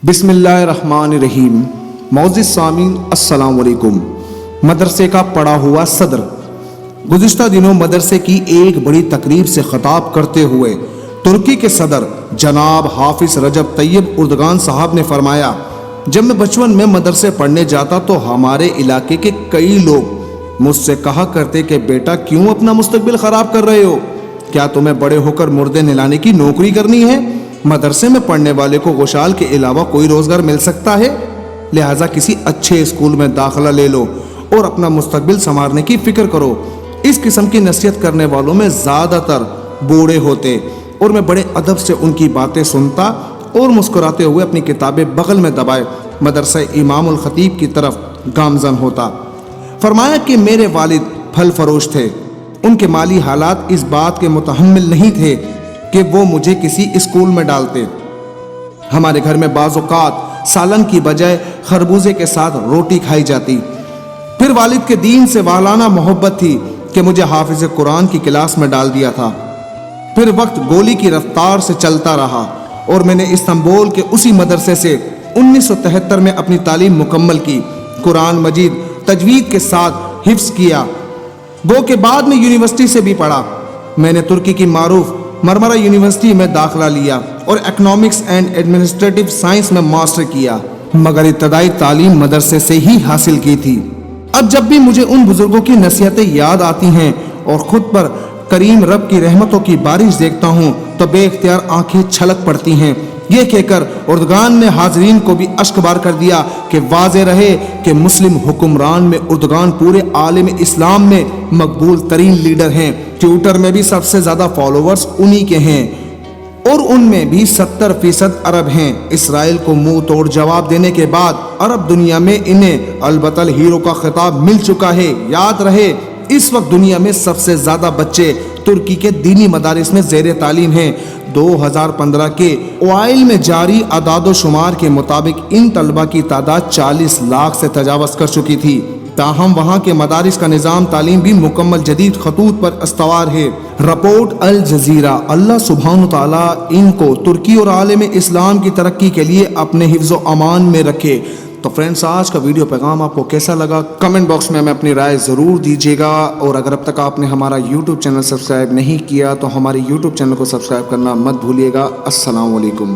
بسم اللہ الرحمن الرحیم۔ معزز سامعین السلام علیکم۔ مدرسے کا پڑھا ہوا صدر۔ گزشتہ دنوں مدرسے کی ایک بڑی تقریب سے خطاب کرتے ہوئے ترکی کے صدر جناب حافظ رجب طیب اردگان صاحب نے فرمایا، جب میں بچپن میں مدرسے پڑھنے جاتا تو ہمارے علاقے کے کئی لوگ مجھ سے کہا کرتے کہ بیٹا کیوں اپنا مستقبل خراب کر رہے ہو؟ کیا تمہیں بڑے ہو کر مردے نہلانے کی نوکری کرنی ہے؟ مدرسے میں پڑھنے والے کو غشال کے علاوہ کوئی روزگار مل سکتا ہے؟ لہٰذا کسی اچھے اسکول میں داخلہ لے لو اور اپنا مستقبل سنوارنے کی فکر کرو۔ اس قسم کی نصیحت کرنے والوں میں زیادہ تر بوڑھے ہوتے اور میں بڑے ادب سے ان کی باتیں سنتا اور مسکراتے ہوئے اپنی کتابیں بغل میں دبائے مدرسہ امام الخطیب کی طرف گامزن ہوتا۔ فرمایا کہ میرے والد پھل فروش تھے، ان کے مالی حالات اس بات کے متحمل نہیں تھے کہ وہ مجھے کسی اسکول میں ڈالتے۔ ہمارے گھر میں بعض اوقات سالن کی بجائے خربوزے کے ساتھ روٹی کھائی جاتی۔ پھر والد کے دین سے والانہ محبت تھی کہ مجھے حافظ قرآن کی کلاس میں ڈال دیا تھا۔ پھر وقت گولی کی رفتار سے چلتا رہا اور میں نے استنبول کے اسی مدرسے سے 1973 میں اپنی تعلیم مکمل کی۔ قرآن مجید تجوید کے ساتھ حفظ کیا۔ گو کے بعد میں یونیورسٹی سے بھی پڑھا۔ میں نے ترکی کی معروف مرمرہ یونیورسٹی میں داخلہ لیا اور اکنامکس اینڈ ایڈمنسٹریٹو سائنس میں ماسٹر کیا، مگر ابتدائی تعلیم مدرسے سے ہی حاصل کی تھی۔ اب جب بھی مجھے ان بزرگوں کی نصیحتیں یاد آتی ہیں اور خود پر کریم رب کی رحمتوں کی بارش دیکھتا ہوں تو بے اختیار آنکھیں چھلک پڑتی ہیں۔ یہ کہہ کر اردگان نے حاضرین کو بھی اشک بار کر دیا کہ واضح رہے کہ مسلم حکمران میں اردگان پورے عالم اسلام میں مقبول ترین لیڈر ہیں۔ ٹویٹر میں بھی سب سے زیادہ فالوورز انہی کے ہیں اور ان میں بھی 70% عرب ہیں۔ اسرائیل کو منہ توڑ جواب دینے کے بعد عرب دنیا میں انہیں البتل ہیرو کا خطاب مل چکا ہے۔ یاد رہے اس وقت دنیا میں سب سے زیادہ بچے ترکی کے دینی مدارس میں زیر تعلیم ہیں۔ 2015 کے اوائل میں جاری اعداد و شمار کے مطابق ان طلبہ کی تعداد 40 لاکھ سے تجاوز کر چکی تھی۔ تاہم وہاں کے مدارس کا نظام تعلیم بھی مکمل جدید خطوط پر استوار ہے۔ Report Al Jazeera. اللہ سبحانہ تعالیٰ ان کو ترکی اور عالم اسلام کی ترقی کے لیے اپنے حفظ و امان میں رکھے۔ تو فرینڈس، آج کا ویڈیو پیغام آپ کو کیسا لگا کمنٹ باکس میں ہمیں اپنی رائے ضرور دیجیے گا، اور اگر اب تک آپ نے ہمارا یوٹیوب چینل سبسکرائب نہیں کیا تو ہمارے یوٹیوب چینل کو سبسکرائب کرنا مت بھولیے گا۔ السلام علیکم۔